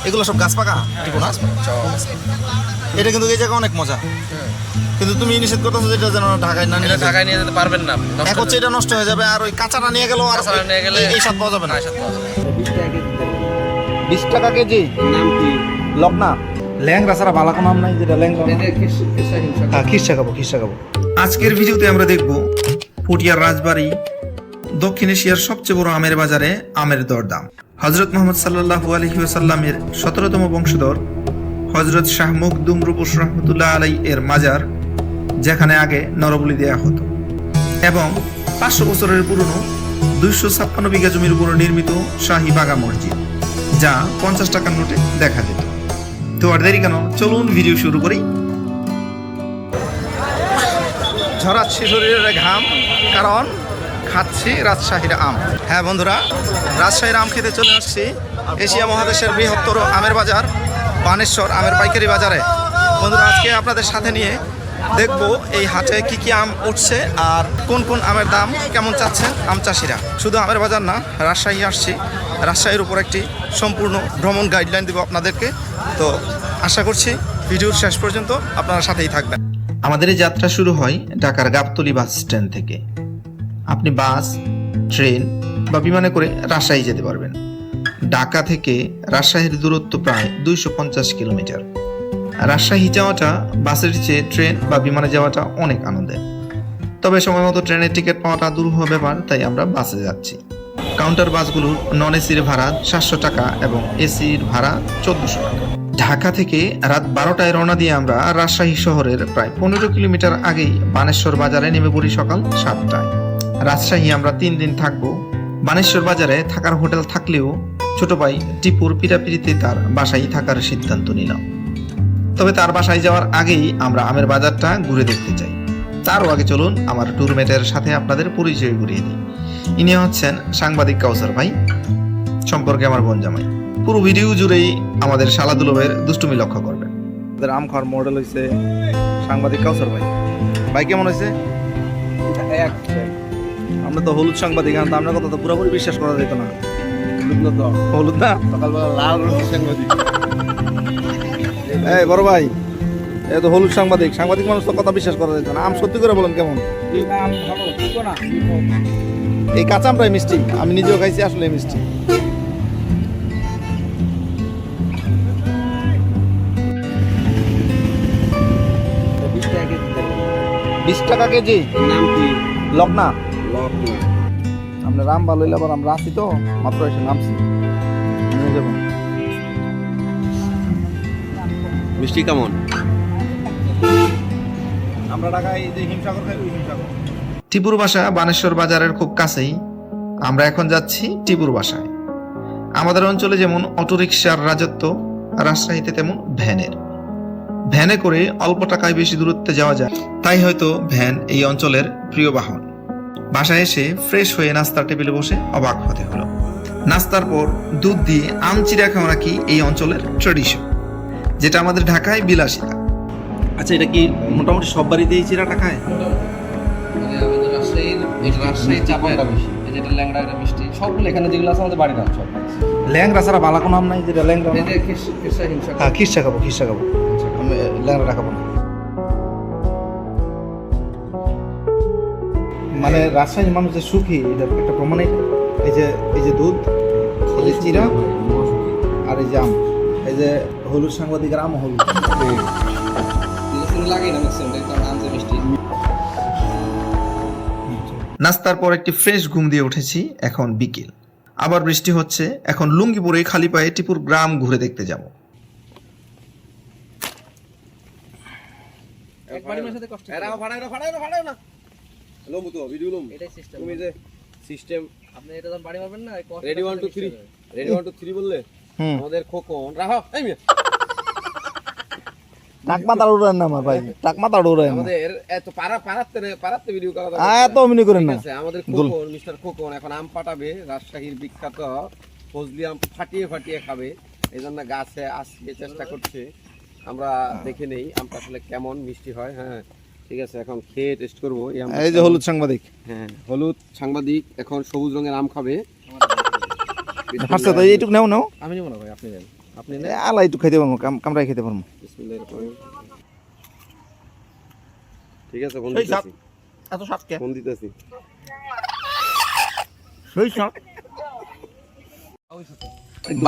এগুলো সব গাছ পাকা টিপু না? এটা কিন্তু এই জায়গা অনেক মজা, কিন্তু তুমি নিষেধ করতেছো যেটা যেন ঢাকায় না নিয়ে ঢাকায় নিয়ে যেতে পারবেন না, এক হচ্ছে এটা নষ্ট হয়ে যাবে, আর ওই কাঁচাটা নিয়ে গেলেও আর কাঁচাটা নিয়ে গেলে এই স্বাদ পাওয়া যাবে না। 20 টাকা কেজি। 20 টাকা কেজি নাম কি? লকনা ল্যাংড়া ছাড়া ভালো কোনো নাম নাই, যেটা ল্যাংড়া খিরসা খাবো। আজকের ভিডিওতে আমরা দেখব পুটিয়ার রাজবাড়ি দক্ষিণ এশিয়ার সবচেয়ে বড় আমের বাজারে আমের দরদাম। হযরত মুহাম্মদ সাল্লাল্লাহু আলাইহি ওয়াসাল্লামের 17তম বংশধর হযরত শাহ মখদুম রূপস রাহমাতুল্লাহ আলাইহি এর মাজার, যেখানে আগে নরবলি দেয়া হতো, এবং 500 বছরের পুরনো 256 বিঘা জমির উপর নির্মিত শাহী বাগা মসজিদ, যা 50 টাকার নোটে দেখা যেত। তো আর দেরি কেন, চলুন ভিডিও শুরু করি। ঝরাচ্ছি শরীরের ঘাম, কারণ খাচ্ছি রাজশাহীর আম। হ্যাঁ বন্ধুরা, রাজশাহীর আম খেতে চলে আসছি এশিয়া মহাদেশের বৃহত্তর আমের বাজার বানেশ্বর আমের পাইকারি বাজারে। বন্ধুরা, আজকে আপনাদের সাথে নিয়ে দেখব এই হাটে কি কি আম উঠছে আর কোন কোন আমের দাম কেমন চাচ্ছেন আম চাষিরা। শুধু আমের বাজার না, রাজশাহী আসছি, রাজশাহীর উপর একটি সম্পূর্ণ ভ্রমণ গাইডলাইন দেব আপনাদেরকে। তো আশা করছি ভিডিওর শেষ পর্যন্ত আপনারা সাথেই থাকবেন। আমাদের এই যাত্রা শুরু হয় ঢাকার গাবতলী বাস স্ট্যান্ড থেকে। আপনি বাস, ট্রেন বা বিমানে করে রাজশাহী যেতে পারবেন। ঢাকা থেকে রাজশাহীর দূরত্ব প্রায় 250 কিলোমিটার। রাজশাহী যাওয়াটা বাসের চেয়ে ট্রেন বা বিমানে যাওয়াটা অনেক আনন্দের, তবে সময় মতো ট্রেনের টিকিট পাওয়াটা দুরূহ ব্যাপার, তাই আমরা বাসে যাচ্ছি। কাউন্টার বাসগুলোর নন এসির ভাড়া 700 টাকা এবং এসির ভাড়া 1400 টাকা। ঢাকা থেকে রাত 12টায় রওনা দিয়ে আমরা রাজশাহী শহরের প্রায় 15 কিলোমিটার আগেই বানেশ্বর বাজারে নেমে পড়ি সকাল 7টায়। রাজশাহী আমরা 3 দিন থাকবো। বানেশ্বর বাজারে থাকার হোটেল থাকলেও ছোট ভাই টিপুর পিড়াপিড়িতে তার বাসায় থাকার সিদ্ধান্ত নিলাম। তবে তার বাসায় যাওয়ার আগেই আমরা আমের বাজারটা ঘুরে দেখতে চাই। তারও আগে চলুন আমার ট্যুরমেটের সাথে আপনাদের পরিচয় করিয়ে দিই। ইনি হচ্ছেন সাংবাদিক কাউসার ভাই, সম্পর্কে আমার বোন জামাই। পুরো ভিডিও জুড়েই আমাদের শালা দুলবের দুষ্টুমি লক্ষ্য করবেন। আমাদের আম খাওয়ার মডেল হয়েছে সাংবাদিক কাউসার ভাই। ভাই কেমন হয়েছে? আমরা তো হলুদ সাংবাদিক, আমরা কথা তো পুরোপুরি বিশ্বাস করা যেত না। হলুদ না, সকালবেলা লাল সাংবাদিক। এই বড় ভাই, এ তো হলুদ সাংবাদিক, সাংবাদিক মানুষ তো কথা বিশ্বাস করা যেত না। আম সত্যি করে বলেন কেমন? এই কাঁচা আমটাই মিষ্টি, আমি নিজেও খাইছি, আসলে মিষ্টি। বিশ টাকা কেজি। নাম কি? লকনা। লকনা। আপনার আম ভালো হইলে আবার আমরা আসি তো, মাত্র এসে নামছি, নিয়ে যাবো। মিষ্টি কেমন? আমরা ঢাকায় যে হিমসাগর খাই, ওই হিমসাগর। টিপুর বাসা বানেশ্বর বাজারের খুব কাছেই। আমরা এখন যাচ্ছি টিপুর বাসায়। আমাদের অঞ্চলে যেমন অটোরিকশার রাজত্ব, রাজশাহীতে তেমন ভ্যানের। ভ্যানে করে অল্প টাকায় বেশি দূরত্বে যাওয়া যায়, তাই হয়তো ভ্যান এই অঞ্চলের প্রিয় বাহন। বাসায় এসে ফ্রেশ হয়ে নাস্তার টেবিলে বসে অবাক হতে হলো। নাস্তার পর দুধ দিয়ে আম চিড়া খাওয়া নাকি এই অঞ্চলের ট্রেডিশন, যেটা আমাদের ঢাকায় বিলাসিতা। আচ্ছা, এটা কি মোটামুটি সব বাড়িতে এই চিড়াটা খায়? আমাদের রাজশাহীর চাপাটা বেশি, যেটা ল্যাংড়া, এটা মিষ্টি, সবগুলো এখানে যেগুলো আছে আমাদের বাড়ির আম সব। ল্যাংড়া ছাড়া ভালো কোনো আম নাই, যেটা ল্যাংড়া। খিরসা খিরসা খাবো। আমি ল্যাংড়াটা খাবো না। মানে রাজশাহীর মানুষ যে সুখী, এটা একটা প্রমাণ। এই যে দুধ, এই যে চিরা, আর এই যে আম, এই যে হলুদ সাংবাদিকের আম হলুদ লাগে না ম্যাক্সিমাম, কারণ আম যে মিষ্টি। নাস্তার পর একটি ফ্রেশ ঘুম দিয়ে উঠেছি। এখন বিকেল, আবার বৃষ্টি হচ্ছে। এখন লুঙ্গি পরে খালি পায়ে টিপুর গ্রাম ঘুরে দেখতে যাব। রেডি 1 2 3 রেডি 1 2 3 বললে আমাদের খোকন রাখো। এই মিয়া টাকমাতা উড়ান না আমার ভাই, টাকমাতা উড়ান না। আমাদের এত পারাতে ভিডিও করা যাবে। এত অভিনয় করেন না। আমাদের খোকন, মিস্টার খোকন এখন আম পাঠাবে। রাজশাহীর বিখ্যাত ফজলি আম ফাটিয়ে খাবে, এইজন্য গাছে আসতে চেষ্টা করছে। আমরা দেখে নেই আমটা আসলে কেমন মিষ্টি হয়। হ্যাঁ ঠিক আছে, এখন খেয়ে টেস্ট করবো। এই যে হলুদ সাংবাদিক। হ্যাঁ, হলুদ সাংবাদিক এখন সবুজ রঙের আম খাবে। ফার্স্টে তো এইটুক নাও। আমি নেবো না ভাই, আপনি নেন। আপনি আল্লাহ একটু খাইতে পারবো, কামড়াই খেতে পারবো। ঠিক আছে, ফোন দিতেছি। এত স্বাদ কে? ফোন দিতেছি। সেই স্বাদ।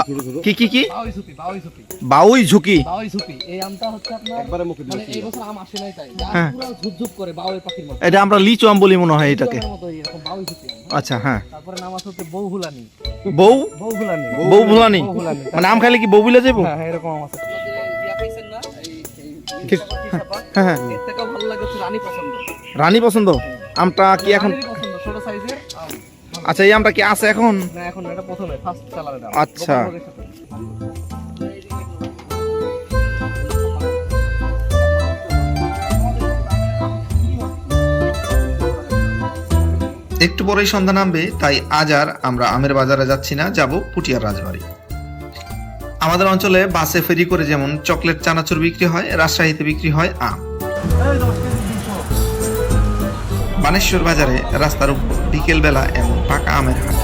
ছোট ছোট কি কি কি? বাউই সুপি, বাউই সুপি, বাউই ঝুঁকি। বাউই সুপি। এই আমটা হচ্ছে আপনার একবারে মুখে মানে দিয়েছি। এই বছর আম আসে নাই তাই হ্যাঁ। পুরো ঝুপঝুপ করে বাউই পাখির মতো। এটা আমরা লিচু আম বলি মনে হয় এটাকে। লিচু আমের মতো এরকম বাউই সুপি আম। আচ্ছা হ্যাঁ। তারপরে নাম আছে হচ্ছে বউহুলানি। বউ বউহুলানি। বউ ভুলানি, বউহুলানি। মানে আম খাইলে কি বউ ভুলে যাবো? হ্যাঁ হ্যাঁ, এরকম আম আছে। ইয়া পাইছেন না? হ্যাঁ হ্যাঁ। এর থেকেও ভালো লাগে হচ্ছে রানী পছন্দ। রানী পছন্দ। আমটা কি এখন? রানীরই পছন্দ, ছোট সাইজের আম। আচ্ছা এই আমটা কি আছে এখন? না এখন এটা প্রথমে ফার্স্ট চালার এটা। আচ্ছা। একটু পরেই সন্ধ্যা নামবে, তাই আজ আর আমরা আমের বাজারে যাচ্ছি না, যাব পুঠিয়ার রাজবাড়ি। আমাদের অঞ্চলে বাসে ফেরি করে যেমন চকলেট চানাচুর বিক্রি হয়, রাজশাহীতে বিক্রি হয় আম। বানেশ্বর বাজারে রাস্তার উপর বিকেল বেলা এমন পাকা আমের হাট।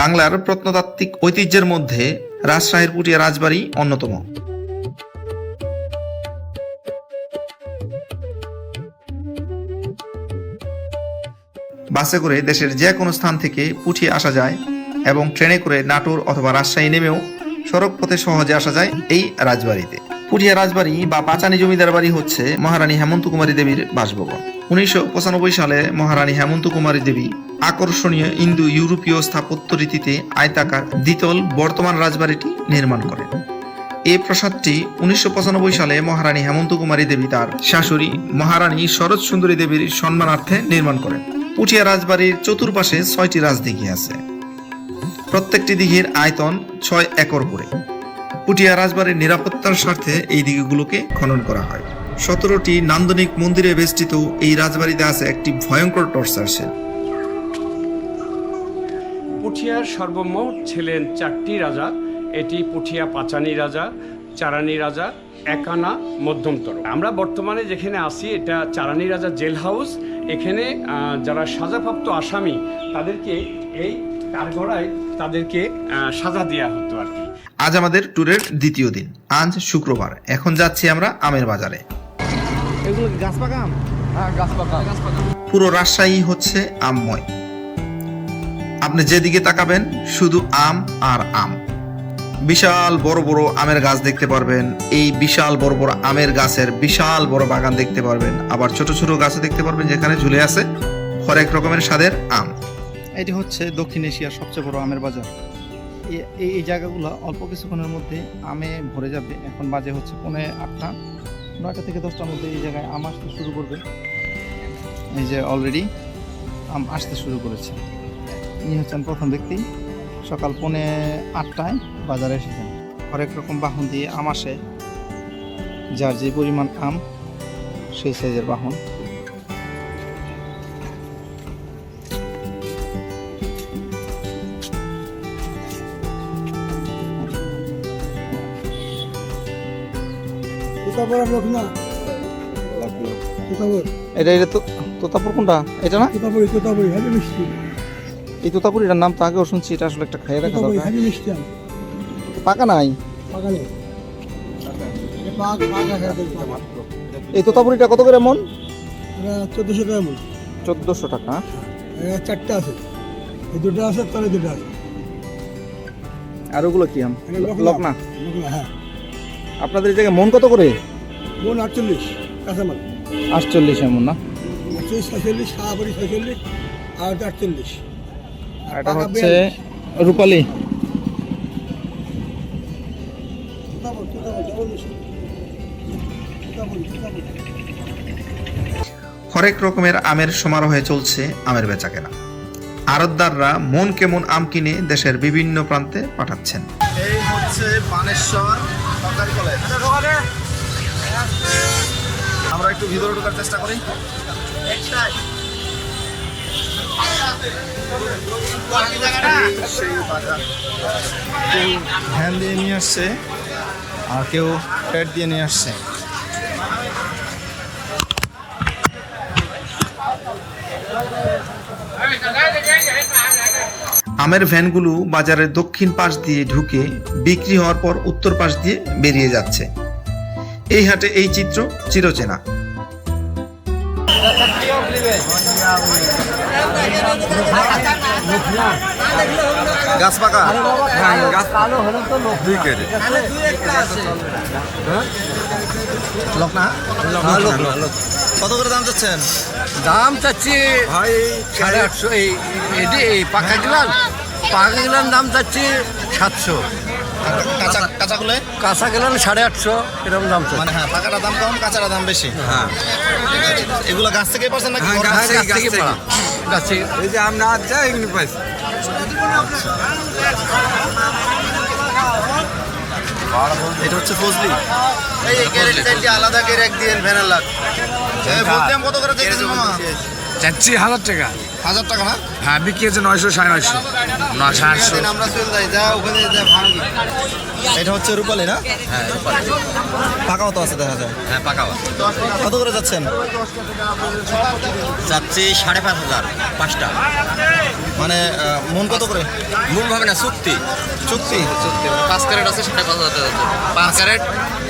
বাংলার প্রত্নতাত্ত্বিক ঐতিহ্যের মধ্যে রাজশাহীর পুঠিয়া রাজবাড়ি অন্যতম। বাসে করে দেশের যে কোনো স্থান থেকে পুঠিয়া আসা যায় এবং ট্রেনে করে নাটোর অথবা রাজশাহী নেমেও সড়ক পথে সহজে আসা যায় এই রাজবাড়িতে। পুঠিয়া রাজবাড়ি বা পাচানি জমিদার বাড়ি হচ্ছে মহারানী হেমন্ত কুমারী দেবীর বাসভবন। 1995 সালে মহারানী হেমন্ত কুমারী দেবী আকর্ষণীয় ইন্দো ইউরোপীয় স্থাপত্য রীতিতে আয়তাকার দ্বিতল বর্তমান রাজবাড়িটি নির্মাণ করেন। এই প্রাসাদটি 1995 সালে মহারানী হেমন্ত কুমারী দেবী তার শাশুড়ি মহারানী শরৎ সুন্দরী দেবীর সম্মানার্থে নির্মাণ করেন। পুঠিয়া রাজবাড়ির চতুর্পাশে 6টি রাজদিঘি আছে। প্রত্যেকটি দিঘির আয়তন 6 একর করে। পুঠিয়া রাজবাড়ির নিরাপত্তার স্বার্থে এই দিঘিগুলোকে খনন করা হয়। 17টি নান্দনিক মন্দিরে বেষ্টিত এই রাজবাড়িতে আছে একটি ভয়ঙ্কর টর্চার সেল। পুঠিয়ার সর্বমোট ছিলেন 4টি রাজা। এটি পুঠিয়া পাচানি রাজা, চারানি রাজা, একানা, মধ্যমতর। আমরা বর্তমানে যেখানে আছি এটা চারানি রাজা জেল হাউস। এখানে যারা সাজাপ্রাপ্ত আসামি তাদেরকে এই কাঠগড়ায় তাদেরকে সাজা দেওয়া হতো আর কি। আজ আমাদের ট্যুরের দ্বিতীয় দিন, আজ শুক্রবার। এখন যাচ্ছি আমরা আমের বাজারে। এগুলো গাছ পাকা আম? হ্যাঁ গাছ পাকা। পুরো রাজশাহী হচ্ছে আমময়। আপনি যেদিকে তাকাবেন শুধু আম আর আম। বিশাল বড় বড় আমের গাছ দেখতে পারবেন। এই বিশাল বড় বড় আমের গাছের বিশাল বড় বাগান দেখতে পারবেন। আবার ছোট ছোট গাছ দেখতে পারবেন যেখানে ঝুলে আছে হরেক রকমের স্বাদের আম। এটি হচ্ছে দক্ষিণ এশিয়ার সবচেয়ে বড় আমের বাজার। এই জায়গাগুলো অল্প কিছুক্ষণের মধ্যে আমে ভরে যাবে। এখন বাজে হচ্ছে 8:30, 9টা থেকে 10টার মধ্যে এই জায়গায় আম আসতে শুরু করবে। এই যে অলরেডি আম আসতে শুরু করেছে। ইনি হচ্ছেন প্রথম ব্যক্তি, সকাল 8:30টায় বাজারে এসেছেন। হরেক রকম বাহন দিয়ে আম আসে, যার যে পরিমাণ আম সেই সাইজের বাহন। এটা তো তোতাপুর কোনটা? এটা না? এই তোতাপুরিটার নাম তো আগেও শুনছি, এটা আসলে একটা খাইয়ে দেখা দরকার। পাকা নাই এই তোতাপুরিটা কত করে মন? 1400 টাকা মূল। 1400 টাকা। 4টা আছে, এই দুটো আছে, তলে দুটো আছে। আর ওগুলো কি আম? লকনা। হ্যাঁ, আপনাদের এই জায়গায় মন কত করে? মন 48 কাঁচামাল। 48 এমন না? 48, 46, সাহাবারি 46 আর 48। আর এটা হচ্ছে রূপালী। হরেক রকমের আমের সমারোহে চলছে আমের বেচাকেনা। আড়তদাররা মন কেমন আম কিনে দেশের বিভিন্ন প্রান্তে পাঠাচ্ছেন। এই হচ্ছে বানেশ্বর সরকারি কলেজ। আমরা একটু ভিতরে ঢোকার চেষ্টা করি। সেই বাজার কেউ ভ্যান দিয়ে নিয়ে আসছে আর কেউ প্যাড দিয়ে নিয়ে আসছে। আমের ভ্যানগুলো বাজারের দক্ষিণ পাশ দিয়ে ঢুকে বিক্রি হওয়ার পর উত্তর পাশ দিয়ে বেরিয়ে যাচ্ছে। এই হাটে এই চিত্র চিরচেনা। গাছ পাকা লোক না কত করে দাম চাচ্ছেন? দাম চাচ্ছি ভাই 850। এই পাকা গেলান দাম চাচ্ছি 700, কাঁচা কাঁচাগুলো কাঁচা গেলান 850 এরকম দাম চাচ্ছি। মানে হ্যাঁ পাকাটা দাম কম, কাঁচাটা দাম বেশি। হ্যাঁ এগুলো গাছ থেকে পাচ্ছেন নাকি? গাছে এই যে আমরা যাই এমনি পাইছি। এটা হচ্ছে ফজলি। এই ক্যারেট চাইতে আলাদা ক্যারেট দিয়ে ভ্যানের লাগ। ফজলি আম কত করে চাইতেছেন মামা? চাচ্ছি 1000 টাকা। 1000 টাকা না? হ্যাঁ, বিক্রি হচ্ছে 900, 950, 950। আমরা চলে যাই, যা ওখানে যা ভাঙি। এটা হচ্ছে রূপালি না? হ্যাঁ পাকাও তো আছে দেখা যায়। হ্যাঁ পাকা কত করে যাচ্ছেন? যাচ্ছি 5500 5টা। মানে মন কত করে? মূল ভাবে না, চুক্তি চুক্তি 5 ক্যারেট আছে 5500 টাকা। 5 ক্যারেট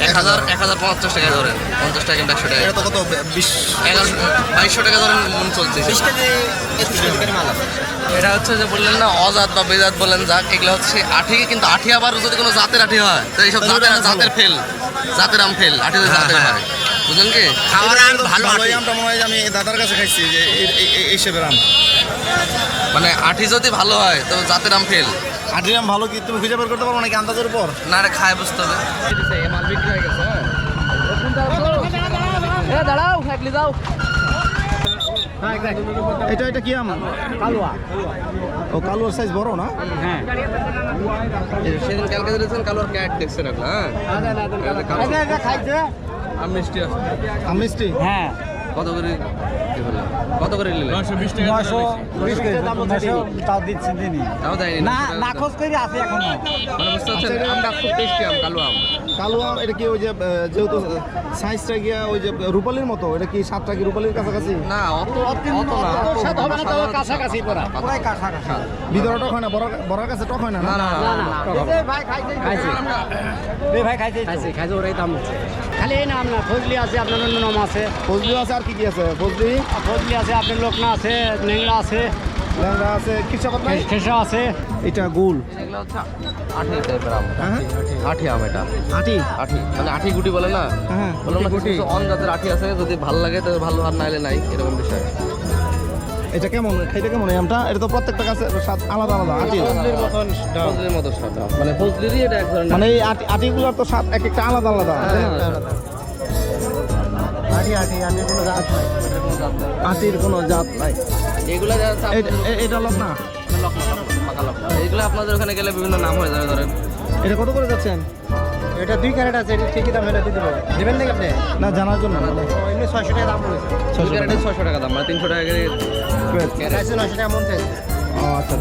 1050 টাকা ধরেন, 50 টাকা কিন্তু 100 টাকা। এটা তো কত 20 2200 টাকা ধরেন মন চলছে। 20 কেজি 31 কেজি মাল আছে। এটা হচ্ছে যে বললেন না অজাত বা বেজাত বলেন যাক, এগুলো হচ্ছে আঠি, কিন্তু আঠি আবার যদি কোনো জাতের আঠি হয় তো এইসব জাতের ফেল, জাতের আম ফেল, আঠি যদি জাতের হয়, বুঝলেন কি? খাওয়ার আম ভালো। এই আমটা মনে হয় যে আমি দাদার কাছে খাইছি যে এই সেবের আম। মানে আঠি যদি ভালো হয় তো জাতের আম ফেল। আটির আম ভালো কি তুমি খুঁজে বের করতে পারো নাকি আন্দাজের উপর? না রে খায় বুঝতে হবে। মাল বিক্রি হয়ে গেছে। দাঁড়াও থাকলে যাও। এটা কি আম? কালুয়া। ও কালুয়ার সাইজ বড় না? সেদিন কালকে দিয়েছেন কালোর ক্যাট দেখছেন একটা। হ্যাঁ আম মিষ্টি আছে। আম মিষ্টি? হ্যাঁ কত করে কি হলো? কত করে নিলেন? 920 তাও দিচ্ছি দিনই তাও দেয়নি না নাকচ করে আছে এখনো। মানে বুঝতে পারছেন আমটা খুব টেস্টি আম, কালো আম। কালো আম এটা কি ওই যে যেহেতু সাইজটা গিয়া ওই যে রূপালির মতো, এটা কি স্বাদটা কি রূপালির কাছাকাছি? না অত না, কাছাকাছি পড়া পুরাই কাছাকাছি। ভিতরে টক হয় না? বড়ার কাছে টক হয় না? না না ভাই খাইছে ওরাই দাম হচ্ছে। খালি এই নাম না, ফজলি আছে, আপনার অন্য নাম আছে। ফজলি আছে, আর কি আছে? ফজলি আছে, আপনার লোকনা আছে, নেংরা আছে, ল্যাংড়া আছে, কিসাপাত নাই? খেসা আছে। এটা গুল। এগুলো হচ্ছে আঠি টাইপের আম। হ্যাঁ আঠি আম এটা। আটি? আঠি মানে আঠি গুটি বলে না? হ্যাঁ বললাম না কিছু অন জাতের আঠি আছে, যদি ভালো লাগে তো ভালো, আর নাইলে নাই, এরকম বিষয়। এটা কেমন খাইতে? কেমন এই আমটা? এটা তো প্রত্যেকটা গাছের স্বাদ আলাদা আলাদা। আটি ফজলির মতো স্বাদ, মানে ফজলিরই এটা এক ধরনের। মানে এই আটিগুলোর তো স্বাদ এক একটা আলাদা আলাদা। আটির কোনো জাত নাই। এগুলা যাচ্ছে এটা লোক না? এইগুলো আপনাদের ওখানে গেলে বিভিন্ন নাম হয়ে যাবে ধরেন। এটা কত করে যাচ্ছেন? এটা 2 ক্যারেট আছে, এটা ঠিকই দাম হলে দিয়ে দেবো। দেবেন নাকি আপনি? না জানার জন্য। এমনি 600 টাকা দাম পড়েছে। 600 টাকা দাম, মানে 300 টাকা করে। চাইছে 900 টাকা মন চাইছে। আচ্ছা।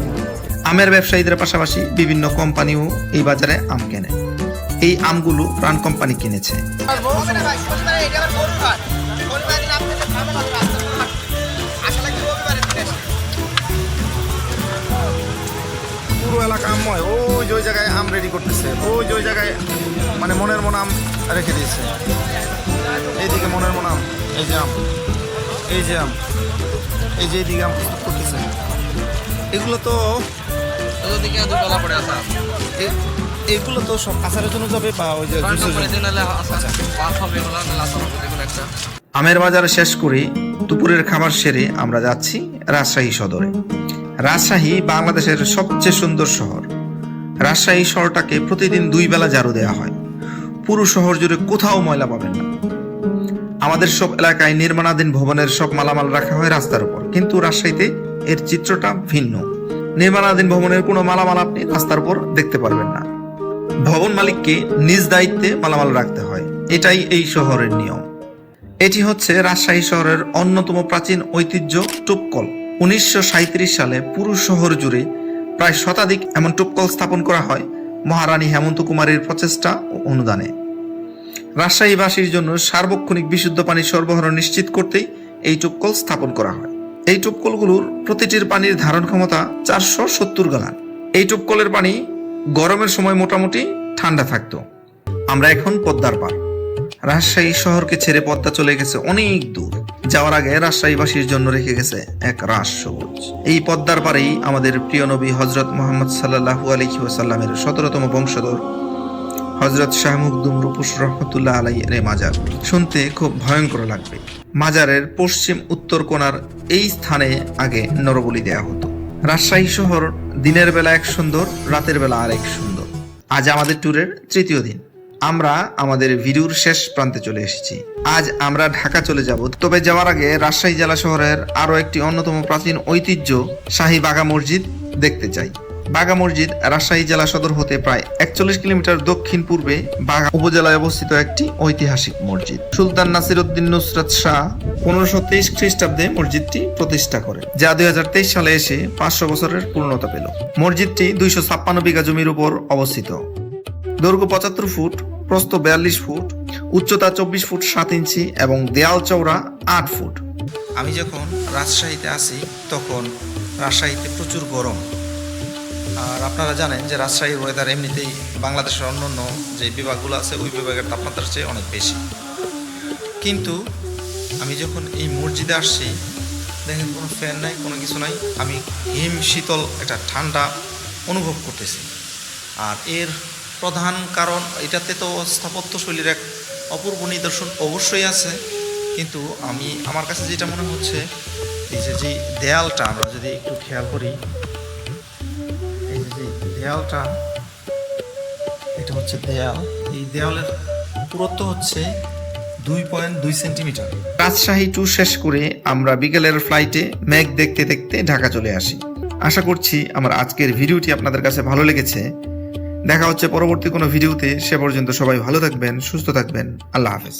আমের ব্যবসায়ীদের পাশাপাশি বিভিন্ন কোম্পানিও এই বাজারে আম কেনে। এই আমগুলো প্রাণ কোম্পানি কিনেছে। পুরো এলাকা আমময়। ওই যে ওই জায়গায় আম রেডি করতেছে, ওই যে ওই জায়গায় মানে মনের মন আম রেখে দিয়েছে। এইদিকে মনের মন আম, এই যে আম, এই যে আম, এই যে এইদিকে আম প্রস্তুত করতেছে। এগুলো তো ওদিকে দুতলা পড়ে আছে। এগুলো তো সব আচারের জন্য যাবে বা ওই যে জুসের জন্য। আমের বাজার শেষ করে দুপুরের খাবার সেরে আমরা যাচ্ছি রাজশাহী সদরে। রাজশাহী বাংলাদেশের সবচেয়ে সুন্দর শহর। রাজশাহী শহরটাকে প্রতিদিন 2 বেলা ঝাড়ু দেওয়া হয়। পুরো শহর জুড়ে কোথাও ময়লা পাবেন না। আমাদের সব এলাকায় নির্মাণাধীন ভবনের সব মালামাল রাখা হয় রাস্তার উপর, কিন্তু রাজশাহীতে এর চিত্রটা ভিন্ন। নির্মাণাধীন ভবনের কোনো মালামাল আপনি রাস্তার উপর দেখতে পারবেন না। ভবন মালিককে নিজ দায়িত্বে মালামাল রাখতে হয়। এটাই এই শহরের নিয়ম। এটি হচ্ছে রাজশাহী শহরের অন্যতম প্রাচীন ঐতিহ্য টুপকল। 1937 সালে পুরো শহর জুড়ে প্রায় শতাধিক এমন টুপকল স্থাপন করা হয় মহারানী হেমন্ত কুমারীর প্রচেষ্টা ও অনুদানে। রাজশাহীবাসীর জন্য সার্বক্ষণিক বিশুদ্ধ পানি সরবরাহ নিশ্চিত করতেই এই টুপকল স্থাপন করা হয়। এই টুপকলগুলোর প্রতিটির পানির ধারণ ক্ষমতা 470 গ্যালন। এই টুপকলের পানি গরমের সময় মোটামুটি ঠান্ডা থাকতো। আমরা এখন পদ্মার পার। রাজশাহী শহরকে ছেড়ে পদ্মা চলে গেছে অনেক দূর। যাওয়ার আগে রাজশাহীবাসীর জন্য রেখে গেছে এক রাস সবুজ। এই পদ্মার পারেই আমাদের প্রিয় নবী হযরত মুহাম্মদ সাল্লাল্লাহু আলাইহি ওয়াসাল্লামের ১৭তম বংশধর হযরত শাহ মুকদুম রূপুস রহমতুল্লাহ আলাইহির মাজার। শুনতে খুব ভয়ঙ্কর লাগবে। মাজারের পশ্চিম উত্তর কোণার এই স্থানে আগে নরবলি দেয়া হতো। রাজশাহী শহর দিনের বেলা এক সুন্দর, রাতের বেলা আরেক সুন্দর। আজ আমাদের ট্যুরের তৃতীয় দিন। আমরা আমাদের ভিডিওর শেষ প্রান্তে চলে এসেছি। আজ আমরা ঢাকা চলে যাব। তবে যাওয়ার আগে রাজশাহী জেলা শহরের আরো একটি অন্যতম প্রাচীন ঐতিহ্য শাহী বাগা মসজিদ দেখতে চাই। বাগা মসজিদ রাজশাহী জেলা সদর হতে প্রায় ৪১ কিলোমিটার দক্ষিণ পূর্বে বাগা উপজেলায় অবস্থিত একটি ঐতিহাসিক মসজিদ। সুলতান নাসিরউদ্দিন নুসরাত শাহ ১৫২৩ খ্রিস্টাব্দে মসজিদটি প্রতিষ্ঠা করেন, যা ২০২৩ সালে এসে ৫০০ বছরের পূর্ণতা পেল। মসজিদটি ২৫৬ বিঘা জমির উপর অবস্থিত। দৈর্ঘ্য ৭৫ ফুট, প্রস্থ ৪২ ফুট, উচ্চতা ২৪ ফুট ৭ ইঞ্চি এবং দেয়াল চওড়া ৮ ফুট। আমি যখন রাজশাহীতে আসি তখন রাজশাহীতে প্রচুর গরম। আর আপনারা জানেন যে রাজশাহীর ওয়েদার এমনিতেই বাংলাদেশের অন্যান্য যে বিভাগগুলো আছে ওই বিভাগের তাপমাত্রার চেয়ে অনেক বেশি। কিন্তু আমি যখন এই মসজিদে আসছি, দেখেন কোনো ফ্যান নাই, কোনো কিছু নাই। আমি হিম শীতল একটা ঠান্ডা অনুভব করতেছি। আর এর প্রধান কারণ, এটাতে তো স্থাপত্যশৈলীর এক অপূর্ব নিদর্শন অবশ্যই আছে, কিন্তু আমার কাছে যেটা মনে হচ্ছে, এই যে দেয়ালটা আমরা যদি একটু খেয়াল করি, এই যে দেয়ালটা, এটা হচ্ছে দেয়াল। এই দেয়ালের পুরুত্ব হচ্ছে 2.2 সেন্টিমিটার। রাজশাহী ট্যুর শেষ করে আমরা বিকেলের ফ্লাইটে মেঘ দেখতে দেখতে ঢাকা চলে আসি। আশা করছি আমার আজকের ভিডিওটি আপনাদের কাছে ভালো লেগেছে। দেখা হচ্ছে পরবর্তী কোনো ভিডিওতে। সে পর্যন্ত সবাই ভালো থাকবেন, সুস্থ থাকবেন। আল্লাহ হাফেজ।